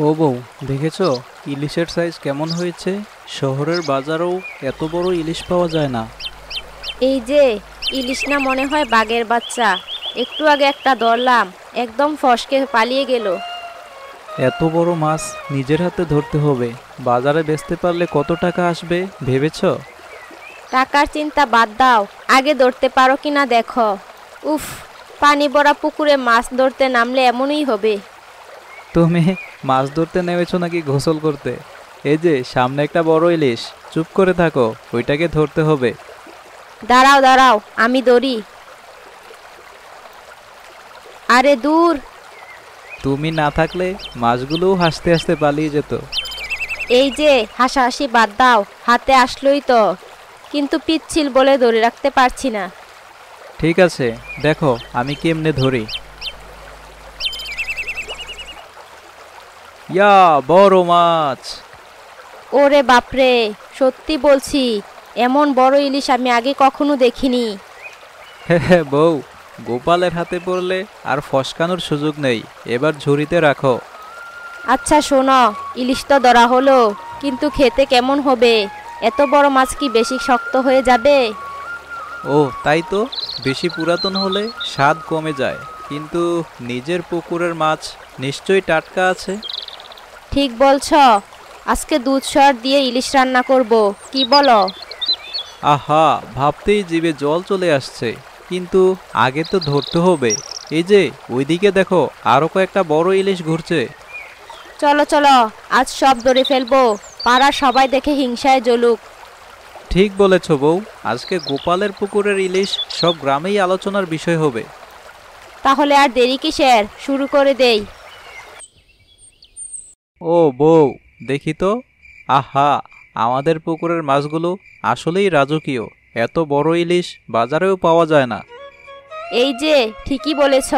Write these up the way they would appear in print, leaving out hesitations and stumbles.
ও বউ, দেখেছো ইলিশের সাইজ কেমন হয়েছে? শহরের বাজারেও এত বড় ইলিশ পাওয়া যায় না। এই যে, ইলিশ না মনে হয় বাঘের বাচ্চা। একটু আগে একটা ধরলাম, একদম ফসকে পালিয়ে গেল। এত বড় মাছ নিজের হাতে ধরতে হবে, বাজারে বেচতে পারলে কত টাকা আসবে ভেবেছো? টাকার চিন্তা বাদ দাও, আগে ধরতে পারো কিনা দেখো। উফ, পানি ভরা পুকুরে মাছ ধরতে নামলে এমনই হবে। তুমি মাছ ধরতে নেমেছো নাকি গোসল করতে? এই যে সামনে একটা বড় ইলিশ, চুপ করে থাকো, ওইটাকে ধরতে হবে। দাঁড়াও দাঁড়াও, আমি ধরি। আরে দূর। তুমি না থাকলে মাছগুলোও হাসতে হাসতে পালিয়ে যেত। এই যে, হাসাহাসি বাদ দাও, হাতে আসলোই তো, কিন্তু পিচ্ছিল বলে ধরে রাখতে পারছি না। ঠিক আছে, দেখো আমি কেমনে ধরি। ইয়া, বড় মাছ! ওরে বাপরে, সত্যি বলছি, এমন বড় ইলিশ আমি আগে কখনো দেখিনি। হ্যাঁ বউ, গোপালের হাতে পড়লে আর ফসকানোর সুযোগ নেই, এবার ঝুড়িতে রাখো। আচ্ছা শোনো, ইলিশ তো ধরা হলো, কিন্তু খেতে কেমন হবে? এত বড় মাছ কি বেশি শক্ত হয়ে যাবে? ও তাই তো, বেশি পুরাতন হলে স্বাদ কমে যায়, কিন্তু নিজের পুকুরের মাছ নিশ্চয়ই টাটকা আছে। ঠিক বলছ, আজকে দুধ সর দিয়ে ইলিশ রান্না করব, কি বলো? আহা, ভাবতেই জিভে জল চলে আসছে, কিন্তু আগে তো ধরতে হবে। এই যে ওইদিকে দেখো, আরো কয়েকটা বড় ইলিশ ঘুরছে। চলো চলো, আজ সব ধরে ফেলবো, পাড়ার সবাই দেখে হিংসায় জ্বলুক। ঠিক বলেছ বউ, আজকে গোপালের পুকুরের ইলিশ সব গ্রামেই আলোচনার বিষয় হবে। তাহলে আর দেরি কিসের, শুরু করে দেই। ও বউ, দেখি তো। আহা, আমাদের পুকুরের মাছগুলো আসলেই রাজকীয়, এত বড় ইলিশ বাজারেও পাওয়া যায় না। এই যে, ঠিকই বলেছ,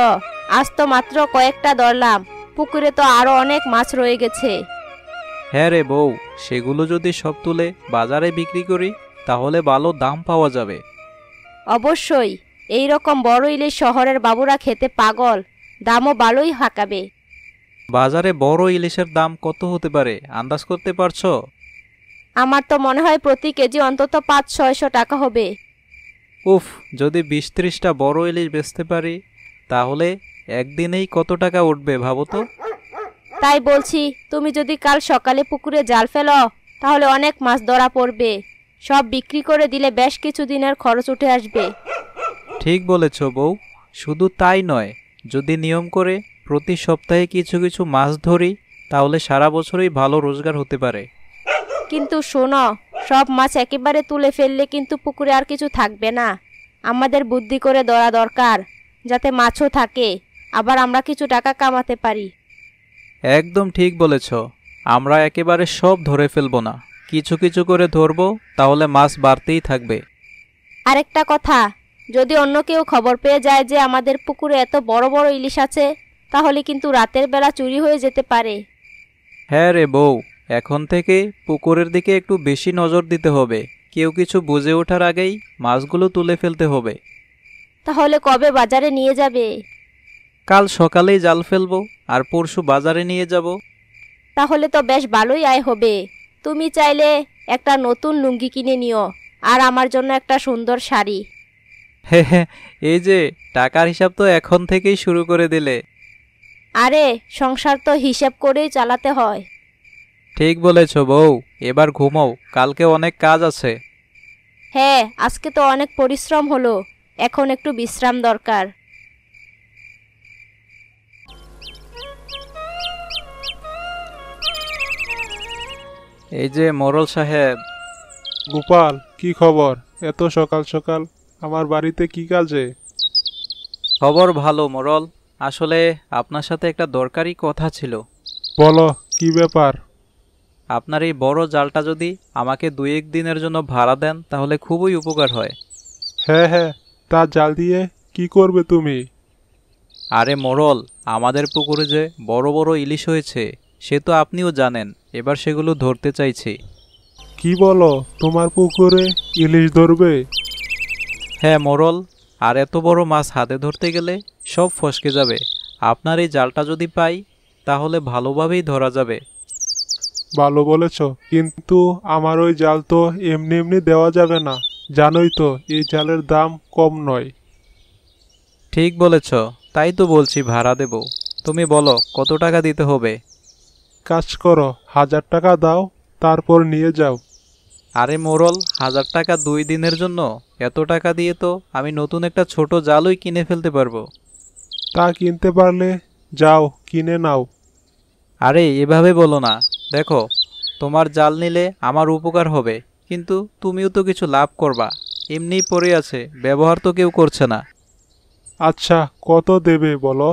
আজ তো মাত্র কয়েকটা ধরলাম, পুকুরে তো আরো অনেক মাছ রয়ে গেছে। হ্যাঁ রে বউ, সেগুলো যদি সব তুলে বাজারে বিক্রি করি তাহলে ভালো দাম পাওয়া যাবে। অবশ্যই, এই রকম বড় ইলিশ শহরের বাবুরা খেতে পাগল, দামও ভালোই হাঁকাবে। বাজারে বড় ইলিশের দাম কত হতে পারে আন্দাজ করতে পারছো? আমার তো মনে হয় প্রতি কেজি অন্তত 500-600 টাকা হবে। উফ, যদি 20-30টা বড় ইলিশ বেচতে পারি তাহলে একদিনেই কত টাকা উঠবে ভাবো তো। তাই বলছি, তুমি যদি কাল সকালে পুকুরে জাল ফেলো, তাহলে অনেক মাছ ধরা পড়বে। সব বিক্রি করে দিলে বেশ কিছু দিনের খরচ উঠে আসবে। ঠিক বলেছ বউ, শুধু তাই নয়, যদি নিয়ম করে প্রতি সপ্তাহে কিছু কিছু মাছ ধরি তাহলে সারা বছরই ভালো রোজগার হতে পারে। কিন্তু শোনো, সব মাছ একেবারে তুলে ফেললে কিন্তু পুকুরে আর কিছু থাকবে না। আমাদের বুদ্ধি করে ধরা দরকার, যাতে মাছও থাকে, আবার আমরা কিছু টাকা কামাতে পারি। একদম ঠিক বলেছ, আমরা একেবারে সব ধরে ফেলবো না, কিছু কিছু করে ধরবো, তাহলে মাছ বাড়তেই থাকবে। আরেকটা কথা, যদি অন্য কেউ খবর পেয়ে যায় যে আমাদের পুকুরে এত বড় বড় ইলিশ আছে, তাহলে কিন্তু রাতের বেলা চুরি হয়ে যেতে পারে। হ্যাঁ রে বউ, এখন থেকে পুকুরের দিকে একটু বেশি নজর দিতে হবে, কেউ কিছু বুঝে ওঠার আগেই মাছগুলো তুলে ফেলতে হবে। তাহলে কবে বাজারে নিয়ে যাবে? কাল সকালেই জাল ফেলবো, আর পরশু বাজারে নিয়ে যাব। তাহলে তো বেশ ভালোই আয় হবে। তুমি চাইলে একটা নতুন লুঙ্গি কিনে নিও, আর আমার জন্য একটা সুন্দর শাড়ি। হ্যাঁ হ্যাঁ, এই যে টাকার হিসাব তো এখন থেকেই শুরু করে দিলে। আরে, সংসার তো হিসেব করেই চালাতে হয়। ঠিক বলেছ বউ, এবার ঘুমাও, কালকে অনেক কাজ আছে। হ্যাঁ, আজকে তো অনেক পরিশ্রম হলো, এখন একটু বিশ্রাম দরকার। এই যে মোড়ল সাহেব। গোপাল, কি খবর? এত সকাল সকাল আমার বাড়িতে কি কাজে? খবর ভালো মোড়ল, আসলে আপনার সাথে একটা দরকারি কথা ছিল। বলো, কি ব্যাপার? আপনার এই বড় জালটা যদি আমাকে 2-1 দিনের জন্য ভাড়া দেন তাহলে খুবই উপকার হয়। হ্যাঁ হ্যাঁ, তা জাল দিয়ে কি করবে তুমি? আরে মোড়ল, আমাদের পুকুরে যে বড় বড় ইলিশ হয়েছে সে তো আপনিও জানেন, এবার সেগুলো ধরতে চাইছি। কি বলো, তোমার পুকুরে ইলিশ ধরবে? হ্যাঁ মোড়ল, আর এত বড় মাছ হাতে ধরতে গেলে সব ফসকে যাবে। আপনার এই জালটা যদি পাই তাহলে ভালোভাবেই ধরা যাবে। ভালো বলেছ, কিন্তু আমার ওই জাল তো এমনি এমনি দেওয়া যাবে না। জানোই তো এই জালের দাম কম নয়। ঠিক বলেছ, তাই তো বলছি ভাড়া দেব। তুমি বলো কত টাকা দিতে হবে? কাজ করো, 1000 টাকা দাও, তারপর নিয়ে যাও। আরে মোড়ল, 1000 টাকা 2 দিনের জন্য? এত টাকা দিয়ে তো আমি নতুন একটা ছোট জালই কিনে ফেলতে পারবো। তা কিনতে পারলে যাও কিনে নাও। আরে এভাবে বলো না। দেখো, তোমার জাল নিলে আমার উপকার হবে, কিন্তু তুমিও তো কিছু লাভ করবা। এমনিই পড়ে আছে, ব্যবহার তো কেউ করছে না। আচ্ছা, কত দেবে বলো?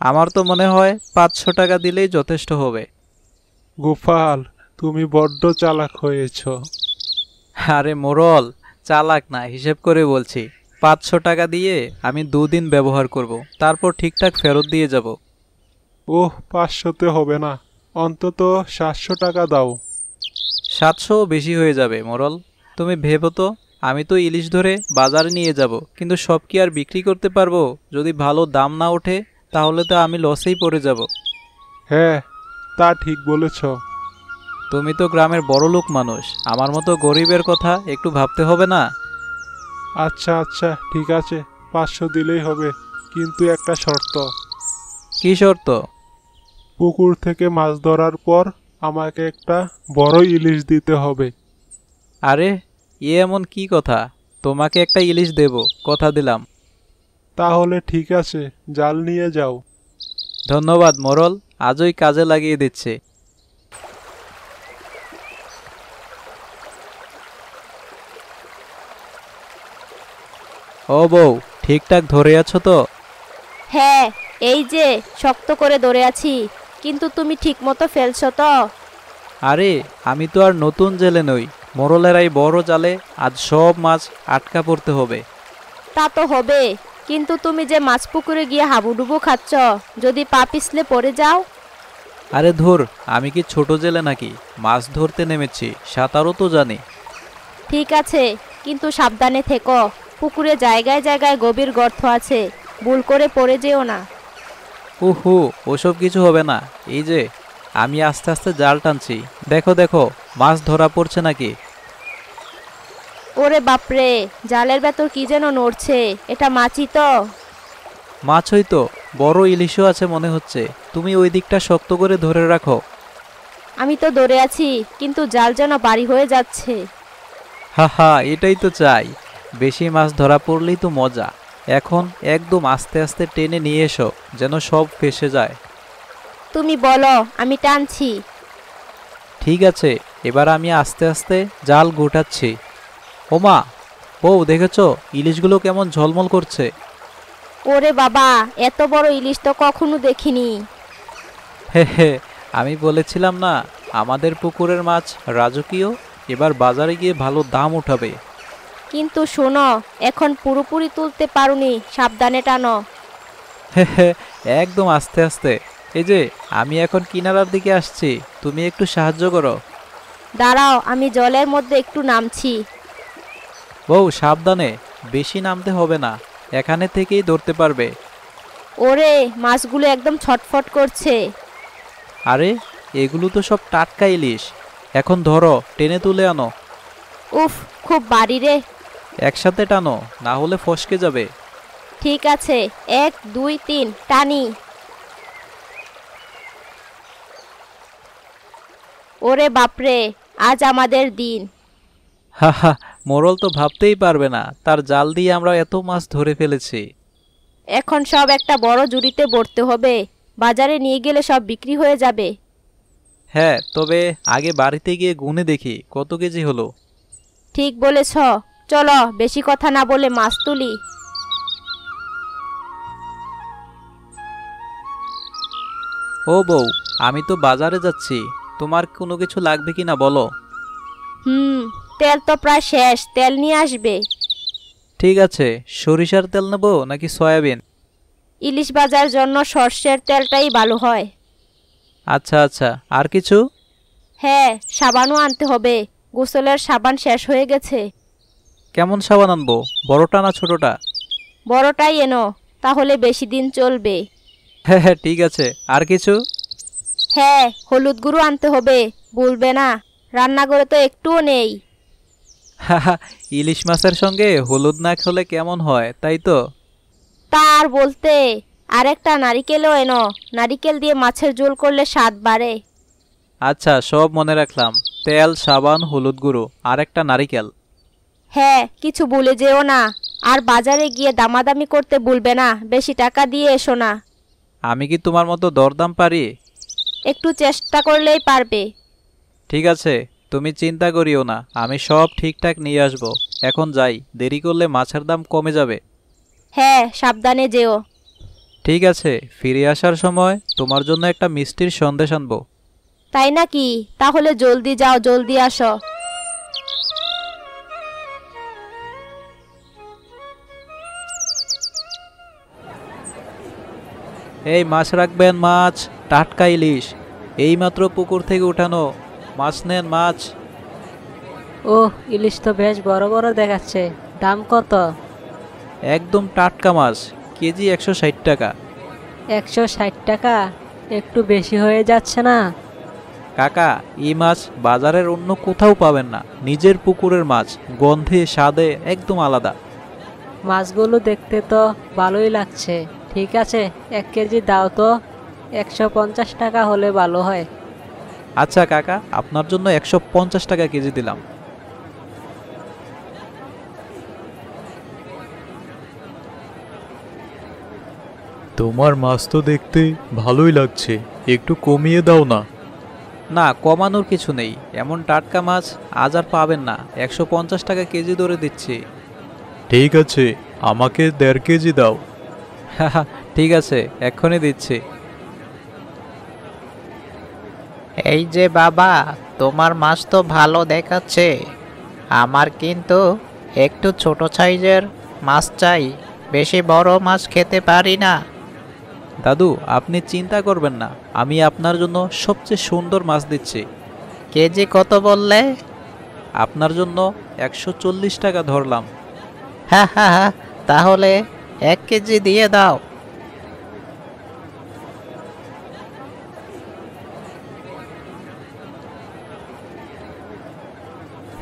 আমার তো মনে হয় 500 টাকা দিলেই যথেষ্ট হবে। গোপাল, তুমি বড্ড চালাক হয়েছ। আরে মোড়ল, চালাক না, হিসেব করে বলছি। 500 টাকা দিয়ে আমি 2 দিন ব্যবহার করব, তারপর ঠিকঠাক ফেরত দিয়ে যাব। ওহ, 500তে হবে না, অন্তত 700 টাকা দাও। 700 বেশি হয়ে যাবে মোড়ল। তুমি ভেবো তো, আমি তো ইলিশ ধরে বাজারে নিয়ে যাব, কিন্তু সব কি আর বিক্রি করতে পারবো? যদি ভালো দাম না ওঠে তাহলে তো আমি লসেই পড়ে যাব। হ্যাঁ, তা ঠিক বলেছ। তুমি তো গ্রামের বড়লোক মানুষ, আমার মতো গরিবের কথা একটু ভাবতে হবে না? আচ্ছা আচ্ছা, ঠিক আছে, 500 দিলেই হবে, কিন্তু একটা শর্ত। কি শর্ত? পুকুর থেকে মাছ ধরার পর আমাকে একটা বড় ইলিশ দিতে হবে। আরে, এমন কি কথা! তোমাকে একটা ইলিশ দেব, কথা দিলাম। তাহলে ঠিক আছে, জাল নিয়ে যাও। ধন্যবাদ মোড়ল, আজই কাজে লাগিয়ে দিচ্ছে। ও বউ, ঠিকঠাক ধরে আছো তো? হ্যাঁ, এই যে শক্ত করে ধরে আছি, কিন্তু তুমি ঠিক মতো ফেলছো তো? আরে, আমি তো আর নতুন জেলে নই। মোড়লের এই বড় জালে আজ সব মাছ আটকা পড়তে হবে। তা তো হবে, কিন্তু তুমি যে মাছ পুকুরে গিয়ে হাবুডুবু খাচ্ছ, যদি পা পিছলে পড়ে যাও? আরে ধুর, আমি কি ছোট জেলে নাকি? মাছ ধরতে নেমেছি, সাঁতারও তো জানি। ঠিক আছে, কিন্তু সাবধানে থেকো। পুকুরে জায়গায় জায়গায় গভীর গর্ত আছে, ভুল করে পড়ে যেও না। উহু, ওসব কিছু হবে না। এই যে আমি আস্তে আস্তে জাল টানছি, দেখো দেখো মাছ ধরা পড়ছে নাকি। ওরে বাপরে, জালের ভেতর কি যেন নড়ছে, এটা মাছই তো? মাছই তো, বড় ইলিশও আছে মনে হচ্ছে। তুমি ওই দিকটা শক্ত করে ধরে রাখো। আমি তো ধরে আছি, কিন্তু জাল যেন বাড়ি হয়ে যাচ্ছে। হা হা, এটাই তো চাই। বেশি মাছ ধরা পড়লেই তো মজা। এখন একদম আস্তে আস্তে টেনে নিয়ে এসো, যেন সব ফেসে যায়। তুমি বলো, আমি টানছি। ঠিক আছে, এবার আমি আস্তে আস্তে জাল গোটাচ্ছি। ওমা, বউ দেখেছো ইলিশগুলো কেমন ঝলমল করছে? ওরে বাবা, এত বড় ইলিশ তো কখনো দেখিনি। হে হে, আমি বলেছিলাম না, আমাদের পুকুরের মাছ রাজকীয়। এবার বাজারে গিয়ে ভালো দাম উঠাবে। কিন্তু শোনো, এখন পুরোপুরি তুলতে পারোনি, সাবধানে টানো। হে হে, একদম আস্তে আস্তে। এই যে আমি এখন কিনারার দিকে আসছি, তুমি একটু সাহায্য করো। দাঁড়াও, আমি জলের মধ্যে একটু নামছি। বউ সাবধানে, বেশি নামতে হবে না, এখানে থেকেই ধরতে পারবে। ওরে, মাছগুলো একদম ছটফট করছে। আরে, এগুলো তো সব টাটকা ইলিশ। এখন ধরো, টেনে তুলে আনো। উফ, খুব বাড়ি রে। একসাথে টানো, না হলে ফসকে যাবে। ঠিক আছে, 1 2 3 টানি। ওরে বাপরে, আজ আমাদের দিন। হা হা, মোড়ল তো ভাবতেই পারবে না তার জাল দিয়ে আমরা এত মাছ ধরে ফেলেছি। এখন সব একটা বড় ঝুড়িতে ভরতে হবে, বাজারে নিয়ে গেলে সব বিক্রি হয়ে যাবে। হ্যাঁ, তবে আগে বাড়িতে গিয়ে গুনে দেখি কত কেজি হলো। ঠিক বলেছ, চলো বেশি কথা না বলে মাছ তুলি। ও বউ, আমি তো বাজারে যাচ্ছি, তোমার কোনো কিছু লাগবে কিনা বলো। তেল তো প্রায় শেষ, তেল নিয়ে আসবে। ঠিক আছে, সরিষার তেল নেবো নাকি সয়াবিন? ইলিশ ভাজার জন্য সর্ষের তেলটাই ভালো হয়। আচ্ছা আচ্ছা, আর কিছু? হ্যাঁ, সাবানও আনতে হবে, গোসলের সাবান শেষ হয়ে গেছে। কেমন সাবান আনবো, বড়টা না ছোটটা? বড়টাই এনো, তাহলে বেশি দিন চলবে। হ্যাঁ হ্যাঁ, ঠিক আছে। আর কিছু? হ্যাঁ, হলুদ গুঁড়ো আনতে হবে, ভুলবে না। রান্নাঘরে তো একটুও নেই। হাহা, ইলিশ মাছের সঙ্গে হলুদ না খেলে কেমন হয়, তাই তো? তার বলতে, আরেকটা নারিকেলও এনো। নারিকেল দিয়ে মাছের ঝোল করলে স্বাদ বাড়ে। আচ্ছা, সব মনে রাখলাম। তেল, সাবান, হলুদ গুঁড়ো আর একটা নারিকেল। হ্যাঁ, কিছু ভুলে যেও না। আর বাজারে গিয়ে দামাদামি করতে ভুলবে না, বেশি টাকা দিয়ে এসো না। আমি কি তোমার মতো দরদাম পারি? একটু চেষ্টা করলেই পারবে। ঠিক আছে, তুমি চিন্তা করিও না, আমি সব ঠিকঠাক নিয়ে আসব। এখন যাই, দেরি করলে মাছের দাম কমে যাবে। হ্যাঁ, সাবধানে যেও। ঠিক আছে, ফিরে আসার সময় তোমার জন্য একটা মিষ্টির সন্দেশ আনবো। তাই নাকি? তাহলে জলদি যাও, জলদি আসো। এই মাছ রাখবেন, মাছ, টাটকা ইলিশ, এইমাত্র পুকুর থেকে উঠানো। মাছ নেন, মাছ। ওহ, ইলিশ তো বেশ বড় বড় দেখাচ্ছে। দাম কত? একদম টাটকা মাছ, কেজি 160 টাকা। 160 টাকা? একটু বেশি হয়ে যাচ্ছে না? কাকা, এই মাছ বাজারের অন্য কোথাও পাবেন না। নিজের পুকুরের মাছ, গন্ধে স্বাদে একদম আলাদা। মাছগুলো দেখতে তো ভালোই লাগছে। ঠিক আছে, 1 কেজি দাও তো। 150 টাকা হলে ভালো হয়। আচ্ছা কাকা, আপনার জন্য 150 টাকা কেজি দিলাম। তোমার মাছ তো দেখতে ভালোই লাগছে, একটু কমিয়ে দাও না। না, কমানোর কিছু নেই। এমন টাটকা মাছ আজ আর পাবেন না। 150 টাকা কেজি ধরে দিচ্ছি। ঠিক আছে, আমাকে 1.5 কেজি দাও। হাহা, ঠিক আছে, এক্ষুনি দিচ্ছি। এই যে বাবা, তোমার মাছ তো ভালো দেখাচ্ছে। আমার কিন্তু একটু ছোট সাইজের মাছ চাই, বেশি বড় মাছ খেতে পারি না। দাদু, আপনি চিন্তা করবেন না, আমি আপনার জন্য সবচেয়ে সুন্দর মাছ দিচ্ছি। কেজি কত বললে? আপনার জন্য 140 টাকা ধরলাম। হ্যাঁ হ্যাঁ হ্যাঁ, তাহলে 1 কেজি দিয়ে দাও।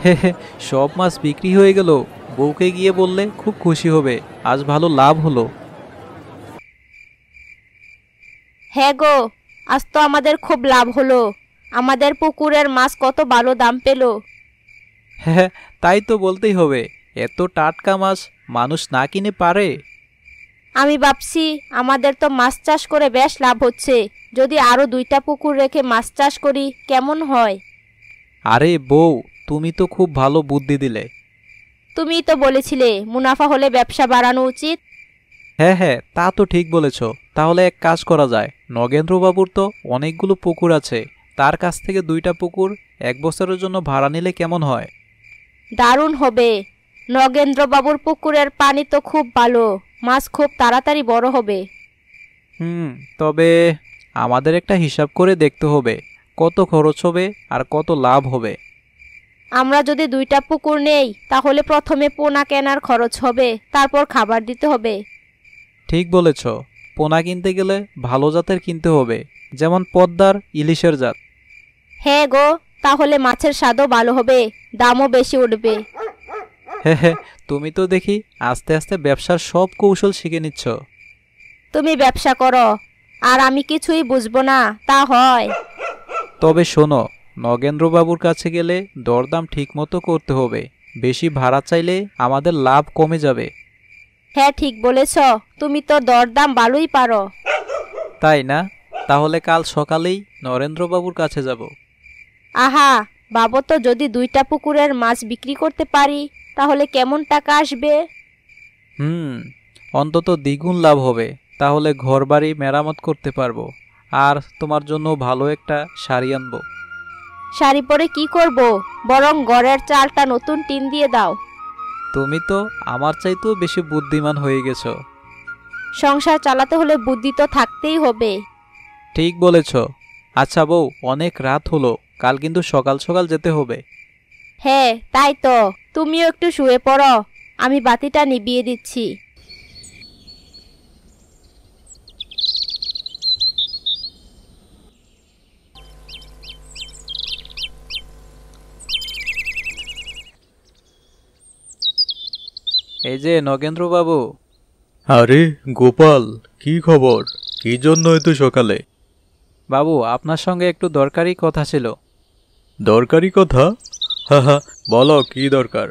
হে হে, সব মাছ বিক্রি হয়ে গেল। বউকে গিয়ে বললে খুব খুশি হবে, আজ ভালো লাভ হলো। হ্যাঁ গো, আজ তো আমাদের খুব লাভ হলো। আমাদের পুকুরের মাছ কত ভালো দাম পেলো। হ্যাঁ, তাই তো বলতেই হবে। এত টাটকা মাছ মানুষ না কিনে পারে? আমি ভাবছি আমাদের তো মাছ চাষ করে বেশ লাভ হচ্ছে। যদি আরো 2টা পুকুর রেখে মাছ চাষ করি কেমন হয়? আরে বউ, তুমি তো খুব ভালো বুদ্ধি দিলে। তুমিই তো বলেছিলে মুনাফা হলে ব্যবসা বাড়ানো উচিত। হ্যাঁ হ্যাঁ, তা তো ঠিক বলেছ। তাহলে এক কাজ করা যায়, নগেন্দ্রবাবুর তো অনেকগুলো পুকুর আছে, তার কাছ থেকে 2টা পুকুর 1 বছরের জন্য ভাড়া নিলে কেমন হয়? দারুণ হবে। নগেন্দ্রবাবুর পুকুরের পানি তো খুব ভালো, মাছ খুব তাড়াতাড়ি বড় হবে। তবে আমাদের একটা হিসাব করে দেখতে হবে, কত খরচ হবে আর কত লাভ হবে। আমরা যদি 2টা পুকুর নেই তাহলে প্রথমে পোনা কেনার খরচ হবে, তারপর খাবার দিতে হবে। ঠিক বলেছ, পোনা কিনতে গেলে ভালো জাতের কিনতে হবে, যেমন পদ্মার ইলিশের জাত। হ্যাঁ গো, তাহলে মাছের স্বাদও ভালো হবে, দামও বেশি উঠবে। হ্যাঁ হ্যাঁ, তুমি তো দেখি আস্তে আস্তে ব্যবসার সব কৌশল শিখে নিচ্ছ। তুমি ব্যবসা করো আর আমি কিছুই বুঝবো না, তা হয়? তবে শোনো, নগেন্দ্রবাবুর কাছে গেলে দরদাম ঠিকমতো করতে হবে। বেশি ভাড়া চাইলে আমাদের লাভ কমে যাবে। হ্যাঁ, ঠিক বলেছ। তুমি তো দরদাম ভালোই পারো। তাই না? তাহলে কাল সকালেই নরেন্দ্রবাবুর কাছে যাব। আহা, বাবু তো যদি 2টা পুকুরের মাছ বিক্রি করতে পারি তাহলে কেমন টাকা আসবে? অন্তত দ্বিগুণ লাভ হবে। তাহলে ঘরবাড়ি মেরামত করতে পারবো। আর তোমার জন্য ভালো একটা শাড়ি আনবো। শাড়ি পরে কি করব? বরং ঘরের চালটা নতুন টিন দিয়ে দাও। তুমি তো আমার চাইতেও বেশি বুদ্ধিমান হয়ে গেছো। সংসার চালাতে হলে বুদ্ধি তো থাকতেই হবে। ঠিক বলেছ। আচ্ছা বউ, অনেক রাত হলো, কাল কিন্তু সকাল সকাল যেতে হবে। হ্যাঁ, তাই তো। তুমিও একটু শুয়ে পড়ো, আমি বাতিটা নিভিয়ে দিচ্ছি। এই যে নগেন্দ্রবাবু। আরে গোপাল, কি খবর? কি জন্য এত সকালে? বাবু, আপনার সঙ্গে একটু দরকারি কথা ছিল। দরকারি কথা? হা, বলো কি দরকার?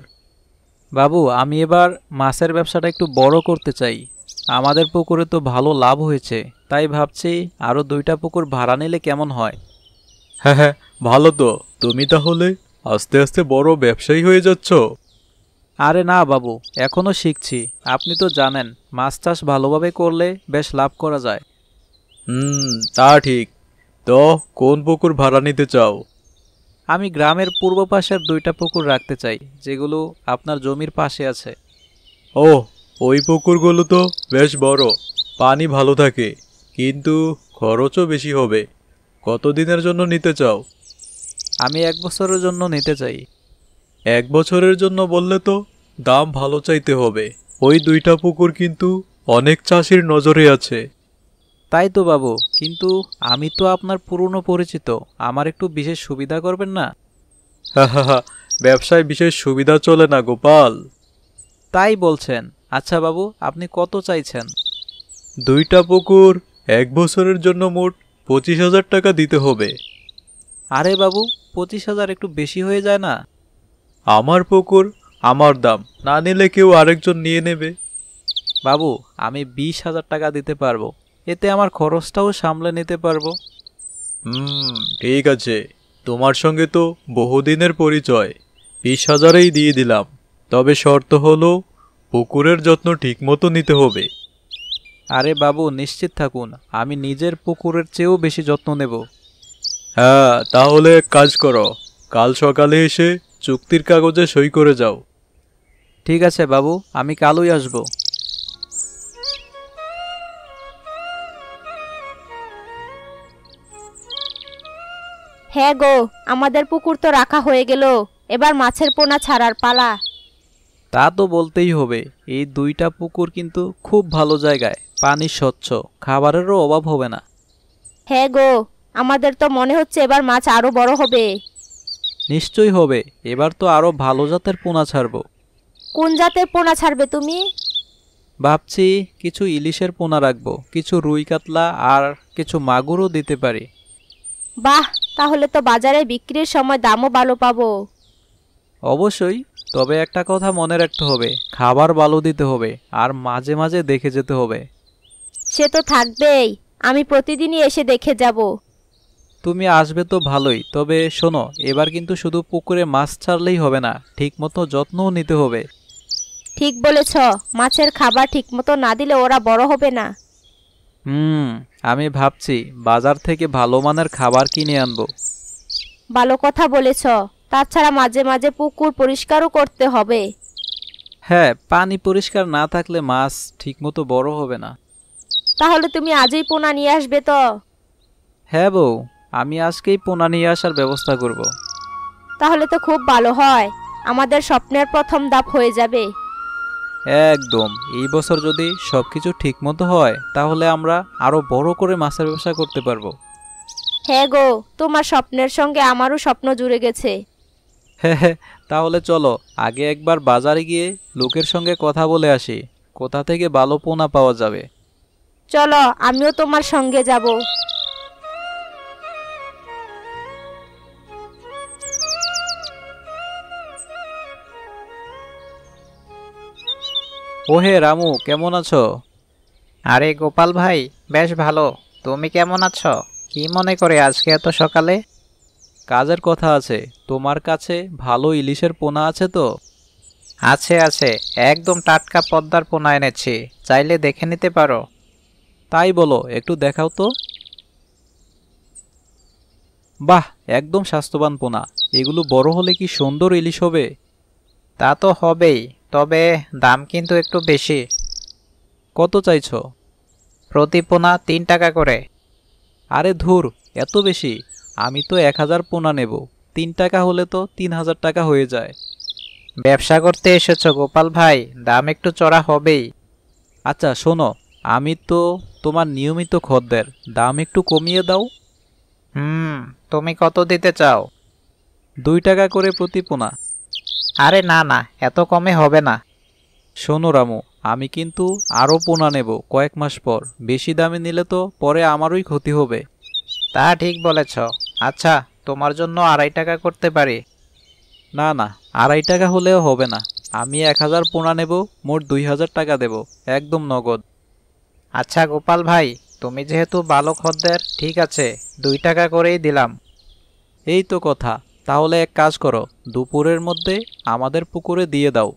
বাবু, আমি এবার মাছের ব্যবসাটা একটু বড় করতে চাই। আমাদের পুকুরে তো ভালো লাভ হয়েছে, তাই ভাবছি আরও 2টা পুকুর ভাড়া নিলে কেমন হয়। হ্যাঁ, ভালো তো। তুমি তাহলে আস্তে আস্তে বড় ব্যবসায়ী হয়ে যাচ্ছ। আরে না বাবু, এখনও শিখছি। আপনি তো জানেন মাছ চাষ ভালোভাবে করলে বেশ লাভ করা যায়। তা ঠিক। তো কোন পুকুর ভাড়া নিতে চাও? আমি গ্রামের পূর্ব পাশের 2টা পুকুর রাখতে চাই, যেগুলো আপনার জমির পাশে আছে। ও, ওই পুকুরগুলো তো বেশ বড়, পানি ভালো থাকে, কিন্তু খরচও বেশি হবে। কতদিনের জন্য নিতে চাও? আমি 1 বছরের জন্য নিতে চাই। 1 বছরের জন্য বললে তো দাম ভালো চাইতে হবে। ওই 2টা পুকুর কিন্তু অনেক চাষির নজরে আছে। তাই তো বাবু, কিন্তু আমি তো আপনার পুরনো পরিচিত, আমার একটু বিশেষ সুবিধা করবেন না? হা, ব্যবসায় বিশেষ সুবিধা চলে না গোপাল। তাই বলছেন? আচ্ছা বাবু, আপনি কত চাইছেন? 2টা পুকুর 1 বছরের জন্য মোট 25,000 টাকা দিতে হবে। আরে বাবু, 25,000 একটু বেশি হয়ে যায় না? আমার পুকুর, আমার দাম, না নিলে কেউ আরেকজন নিয়ে নেবে। বাবু, আমি 20,000 টাকা দিতে পারবো, এতে আমার খরচটাও সামলে নিতে পারবো। ঠিক আছে, তোমার সঙ্গে তো বহুদিনের পরিচয়, 20,000-এই দিয়ে দিলাম। তবে শর্ত হলো পুকুরের যত্ন ঠিকমতো নিতে হবে। আরে বাবু, নিশ্চিত থাকুন, আমি নিজের পুকুরের চেয়েও বেশি যত্ন নেব। হ্যাঁ, তাহলে এক কাজ করো, কাল সকালে এসে চুক্তির কাগজে সই করে যাও। ঠিক আছে বাবু, আমি কালই আসবো। হ্যাঁ গো, আমাদের পুকুর তো রাখা হয়ে গেল, এবার মাছের পোনা ছাড়ার পালা। তা তো বলতেই হবে, এই 2টা পুকুর কিন্তু খুব ভালো জায়গায়, পানি স্বচ্ছ, খাবারেরও অভাব হবে না। হ্যাঁ গো, আমাদের তো মনে হচ্ছে এবার মাছ আরো বড় হবে। নিশ্চয়ই হবে, এবার তো আরো ভালো জাতের পোনা ছাড়বো। কোন জাতের পোনা ছাড়বে তুমি? ভাবছি কিছু ইলিশের পোনা রাখবো, কিছু রুই কাতলা আর কিছু মাগুরও দিতে পারি। বাহ, তাহলে তো বাজারে বিক্রির সময় দামও ভালো পাবো। অবশ্যই, তবে একটা কথা মনে রাখতে হবে, খাবার ভালো দিতে হবে আর মাঝে মাঝে দেখে যেতে হবে। সে তো থাকবেই, আমি প্রতিদিনই এসে দেখে যাব। তুমি আসবে তো ভালোই, তবে শোনো, এবার কিন্তু শুধু পুকুরে মাছ ছাড়লেই হবে না, ঠিকমতো যত্নও নিতে হবে। ঠিক বলেছ, মাছের খাবার ঠিকমতো না দিলে ওরা বড় হবে না। আমি ভাবছি বাজার থেকে ভালো মানের খাবার কিনে আনবো। ভালো কথা বলেছ, তাছাড়া মাঝে মাঝে পুকুর পরিষ্কারও করতে হবে। হ্যাঁ, পানি পরিষ্কার না থাকলে মাছ ঠিকমতো বড় হবে না। তাহলে তুমি আজই পোনা নিয়ে আসবে তো? হ্যাঁ বউ, আমি আজকেই পোনা নিয়ে আসার ব্যবস্থা করব। তাহলে তো খুব ভালো হয়, আমাদের স্বপ্নের প্রথম ধাপ হয়ে যাবে। একদম, এই বছর যদি সবকিছু ঠিকমতো হয় তাহলে আমরা আরো বড় করে মাছের ব্যবসা করতে পারবো। হ্যাঁ গো, তোমার স্বপ্নের সঙ্গে আমারও স্বপ্ন জুড়ে গেছে। হ্যাঁ, তাহলে চলো আগে একবার বাজারে গিয়ে লোকের সঙ্গে কথা বলে আসি, কোথা থেকে ভালো পোনা পাওয়া যাবে। চলো, আমিও তোমার সঙ্গে যাব। ওহে রামু, কেমন আছো? আরে গোপাল ভাই, বেশ ভালো। তুমি কেমন আছো? কি মনে করে আজকে এত সকালে? কাজের কথা আছে, তোমার কাছে ভালো ইলিশের পোনা আছে তো? আছে আছে, একদম টাটকা পদ্মার পোনা এনেছি, চাইলে দেখে নিতে পারো। তাই বলো, একটু দেখাও তো। বাহ, একদম স্বাস্থ্যবান পোনা, এগুলো বড় হলে কি সুন্দর ইলিশ হবে। তা তো হবেই, তবে দাম কিন্তু একটু বেশি। কত চাইছো? প্রতি পোনা 3 টাকা করে। আরে ধুর, এত বেশি? আমি তো 1,000 পোনা নেব, 3 টাকা হলে তো 3,000 টাকা হয়ে যায়। ব্যবসা করতে এসেছো গোপাল ভাই, দাম একটু চড়া হবেই। আচ্ছা শোনো, আমি তো তোমার নিয়মিত খদ্দের, দাম একটু কমিয়ে দাও। তুমি কত দিতে চাও? 2 টাকা করে প্রতি পোনা। আরে না না, এত কমে হবে না। শোনো রামু, আমি কিন্তু আরও পোনা নেব কয়েক মাস পর। বেশি দামে নিলে তো পরে আমারই ক্ষতি হবে। তা ঠিক বলেছ। আচ্ছা, তোমার জন্য 2.5 টাকা করতে পারি। না না, 2.5 টাকা হলেও হবে না। আমি 1000 পোনা নেব, মোট 2000 টাকা দেব, একদম নগদ। আচ্ছা গোপাল ভাই, তুমি যেহেতু ভালো খদ্দের, ঠিক আছে, 2 টাকা করেই দিলাম। এই তো কথা। তাহলে এক কাজ করো, দুপুরের মধ্যে আমাদের পুকুরে দিয়ে দাও।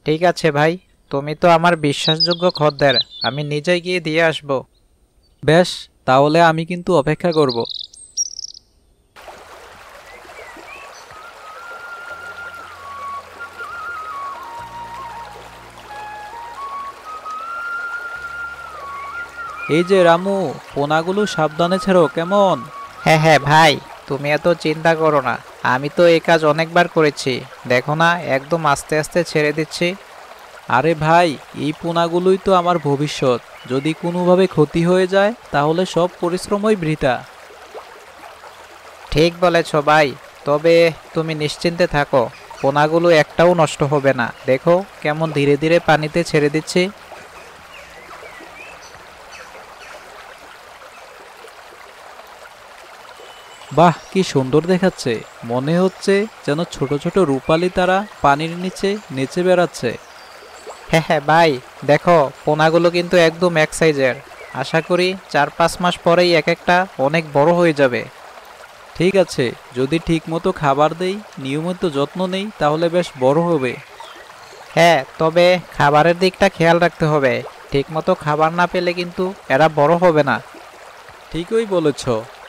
ঠিক আছে ভাই, তুমি তো আমার বিশ্বাসযোগ্য খদ্দের, আমি নিজেই গিয়ে দিয়ে আসব। বেশ, তাহলে আমি কিন্তু অপেক্ষা করব। এই যে রামু, পোনাগুলো সাবধানে ছেড়ো কেমন? হ্যাঁ হ্যাঁ ভাই, তুমি এত চিন্তা করো না, আমি তো এই কাজ অনেকবার করেছি। দেখো না, একদম আস্তে আস্তে ছেড়ে দিচ্ছি। আরে ভাই, এই পোনাগুলোই তো আমার ভবিষ্যৎ। যদি কোনোভাবে ক্ষতি হয়ে যায় তাহলে সব পরিশ্রমই বৃথা। ঠিক বলেছ ভাই, তবে তুমি নিশ্চিন্তে থাকো, পোনাগুলো একটাও নষ্ট হবে না। দেখো কেমন ধীরে ধীরে পানিতে ছেড়ে দিচ্ছি। বাহ, কি সুন্দর দেখাচ্ছে! মনে হচ্ছে যেন ছোট ছোট রূপালী তারা পানির নিচে নেচে বেড়াচ্ছে। হ্যাঁ হ্যাঁ ভাই, দেখো পোনাগুলো কিন্তু একদম এক সাইজের। আশা করি 4-5 মাস পরেই এক একটা অনেক বড় হয়ে যাবে। ঠিক আছে, যদি ঠিক মতো খাবার দেই, নিয়মিত যত্ন নেই, তাহলে বেশ বড় হবে। হ্যাঁ, তবে খাবারের দিকটা খেয়াল রাখতে হবে। ঠিক মতো খাবার না পেলে কিন্তু এরা বড় হবে না। ঠিকই বলেছ।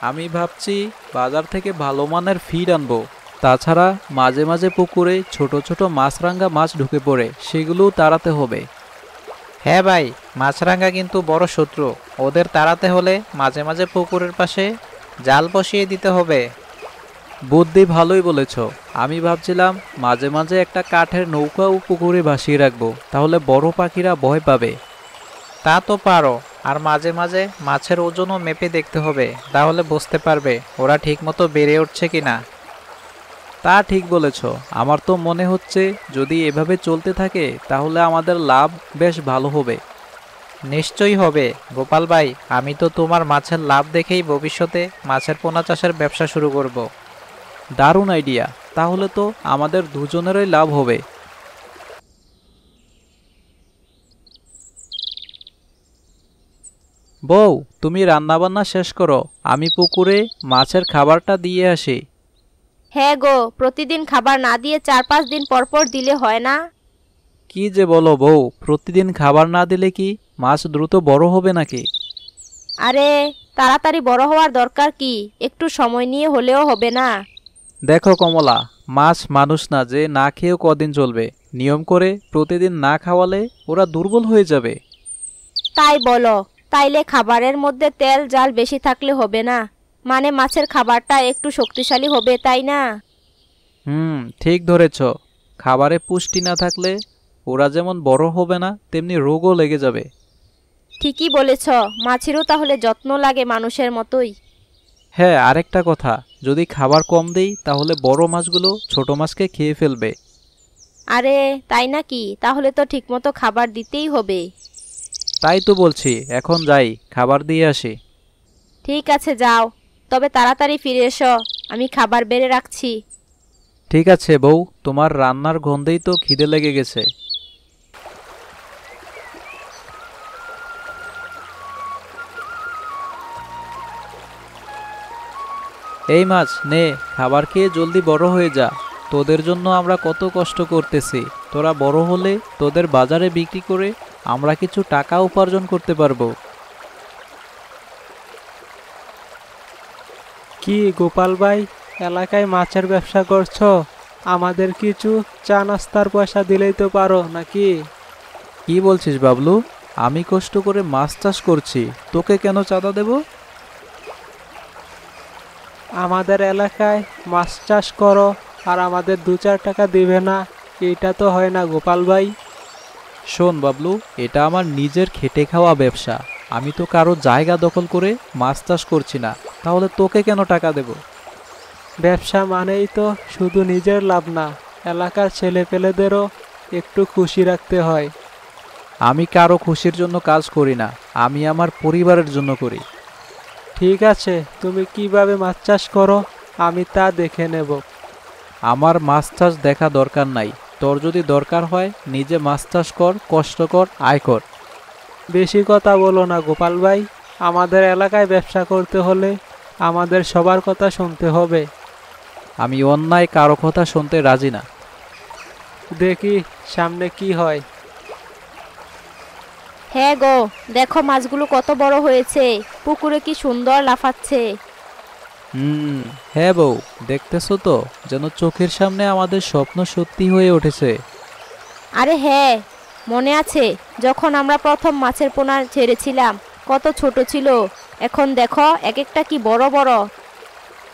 আমি ভাবছি বাজার থেকে ভালো মানের ফিড আনবো। তাছাড়া মাঝে মাঝে পুকুরে ছোট ছোট মাছরাঙা মাছ ঢুকে পড়ে, সেগুলোও তাড়াতে হবে। হ্যাঁ ভাই, মাছরাঙা কিন্তু বড় শত্রু। ওদের তাড়াতে হলে মাঝে মাঝে পুকুরের পাশে জাল বসিয়ে দিতে হবে। বুদ্ধি ভালোই বলেছ। আমি ভাবছিলাম মাঝে মাঝে একটা কাঠের নৌকাও পুকুরে ভাসিয়ে রাখবো, তাহলে বড় পাখিরা ভয় পাবে। তা তো পারো, আর মাঝে মাঝে মাছের ওজনও মেপে দেখতে হবে, তাহলে বুঝতে পারবে ওরা ঠিকমতো বেড়ে উঠছে কিনা। তা ঠিক বলেছ। আমার তো মনে হচ্ছে যদি এভাবে চলতে থাকে তাহলে আমাদের লাভ বেশ ভালো হবে। নিশ্চয়ই হবে গোপাল ভাই, আমি তো তোমার মাছের লাভ দেখেই ভবিষ্যতে মাছের পোনা চাষের ব্যবসা শুরু করব। দারুণ আইডিয়া! তাহলে তো আমাদের দুজনেরই লাভ হবে। বউ, তুমি রান্নাবান্না শেষ করো, আমি পুকুরে মাছের খাবারটা দিয়ে আসি। হ্যাঁ গো, প্রতিদিন খাবার না দিয়ে 4-5 দিন পর পর দিলে হয় না? কি যে বলো বউ, প্রতিদিন খাবার না দিলে কি মাছ দ্রুত বড় হবে নাকি? আরে, তাড়াতাড়ি বড় হওয়ার দরকার কি? একটু সময় নিয়ে হলেও হবে না? দেখো কমলা, মাছ মানুষ না যে না খেয়েও কদিন চলবে। নিয়ম করে প্রতিদিন না খাওয়ালে ওরা দুর্বল হয়ে যাবে। তাই বলো? তাইলে খাবারের মধ্যে তেল জাল বেশি থাকলে হবে না? মানে মাছের খাবারটা একটু শক্তিশালী হবে, তাই না? ঠিক ধরেছ। খাবারে পুষ্টি না থাকলে ওরা যেমন বড় হবে না, তেমনি রোগও লেগে যাবে। ঠিকই বলেছ, মাছেরও তাহলে যত্ন লাগে মানুষের মতোই। হ্যাঁ, আরেকটা কথা, যদি খাবার কম দেই তাহলে বড় মাছগুলো ছোট মাছকে খেয়ে ফেলবে। আরে তাই নাকি? তাহলে তো ঠিকমতো খাবার দিতেই হবে। তাই তো বলছি, এখন যাই, খাবার দিয়ে আসি। ঠিক আছে, যাও, তবে তাড়াতাড়ি ফিরে এসো, আমি খাবার বেড়ে রাখছি। ঠিক আছে বউ, তোমার রান্নার গন্ধেই তো খিদে লেগে গেছে। এই মাছ নে, খাবার খেয়ে জলদি বড় হয়ে যা। তোদের জন্য আমরা কত কষ্ট করতেছি। তোরা বড় হলে তোদের বাজারে বিক্রি করে আমরা কিছু টাকা উপার্জন করতে পারবো। কি গোপাল ভাই, এলাকায় মাছের ব্যবসা করছো? আমাদের কিছু চা নাস্তার পয়সা দিলেই তো পারো নাকি? কি বলছিস বাবলু? আমি কষ্ট করে মাছ চাষ করছি, তোকে কেন চাঁদা দেব? আমাদের এলাকায় মাছ চাষ করো আর আমাদের 2-4 টাকা দিবে না, এটা তো হয় না গোপাল ভাই। শোন বাবলু, এটা আমার নিজের খেটে খাওয়া ব্যবসা। আমি তো কারো জায়গা দখল করে মাছ চাষ করছি না, তাহলে তোকে কেন টাকা দেব? ব্যবসা মানেই তো শুধু নিজের লাভ না, এলাকার ছেলেপেলেদেরও একটু খুশি রাখতে হয়। আমি কারো খুশির জন্য কাজ করি না, আমি আমার পরিবারের জন্য করি। ঠিক আছে, তুমি কিভাবে মাছ চাষ করো আমি তা দেখে নেব। আমার মাছ চাষ দেখা দরকার নাই, তোর যদি দরকার হয় নিজে মাছ চাষ কর, কষ্ট কর, আয় কর। বেশি কথা বলো না গোপাল ভাই, আমাদের এলাকায় ব্যবসা করতে হলে আমাদের সবার কথা শুনতে হবে। আমি অন্যায় কারো কথা শুনতে রাজি না। দেখি সামনে কি হয়। হ্যাঁ গো, দেখো মাছগুলো কত বড় হয়েছে, পুকুরে কি সুন্দর লাফাচ্ছে। হ্যাঁ বউ, দেখতেছো তো যেন চোখের সামনে আমাদের স্বপ্ন সত্যি হয়ে উঠেছে। আরে হ্যাঁ, মনে আছে যখন আমরা প্রথম মাছের পোনা ছেড়েছিলাম, কত ছোট ছিল, এখন দেখো এক একটা কি বড় বড়।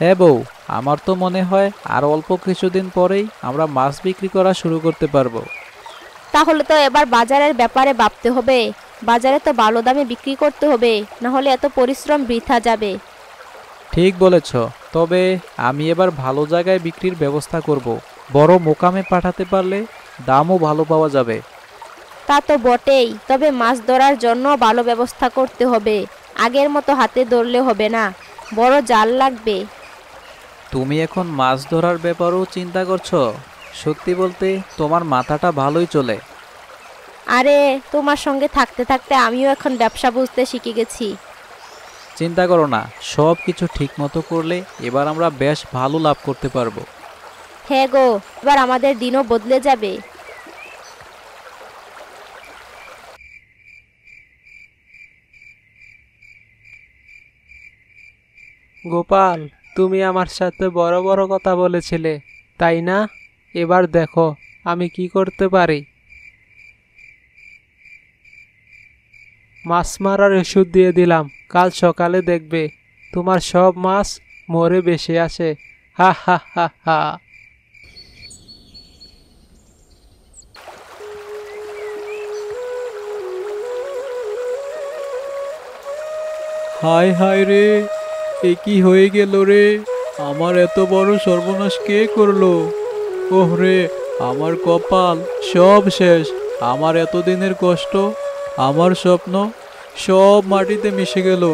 হ্যাঁ বউ, আমার তো মনে হয় আর অল্প কিছুদিন পরেই আমরা মাছ বিক্রি করা শুরু করতে পারবো। তাহলে তো এবার বাজারের ব্যাপারে ভাবতে হবে, বাজারে তো ভালো দামে বিক্রি করতে হবে, না হলে এত পরিশ্রম বৃথা যাবে। ঠিক বলেছ, তবে আমি এবার ভালো জায়গায় বিক্রির ব্যবস্থা করব। বড় মোকামে পাঠাতে পারলে দামও ভালো পাওয়া যাবে। তা তো বটেই, তবে মাছ ধরার জন্য ভালো ব্যবস্থা করতে হবে। আগের মতো হাতে ধরলে হবে না, বড় জাল লাগবে। তুমি এখন মাছ ধরার ব্যাপারেও চিন্তা করছো? সত্যি বলতে তোমার মাথাটা ভালোই চলে। আরে তোমার সঙ্গে থাকতে থাকতে আমিও এখন ব্যবসা বুঝতে শিখে গেছি। চিন্তা করো না, সব কিছু ঠিক মতো করলে এবার আমরা বেশ ভালো লাভ করতে পারবো। হ্যাঁ গো, এবার আমাদের দিনও বদলে যাবে। গোপাল, তুমি আমার সাথে বড় বড় কথা বলেছিলে, তাই না? এবার দেখো আমি কি করতে পারি। মাছ মারার ওষুধ দিয়ে দিলাম, কাল সকালে দেখবে তোমার সব মাছ মরে বেঁচে আছে। হা হা হা হা। হায় হায় রে, এ কি হয়ে গেল রে? আমার এত বড় সর্বনাশ কে করলো? ওহ রে, আমার কপাল, সব শেষ। আমার এতদিনের কষ্ট, আমার স্বপ্ন সব মাটিতে মিশে গেল।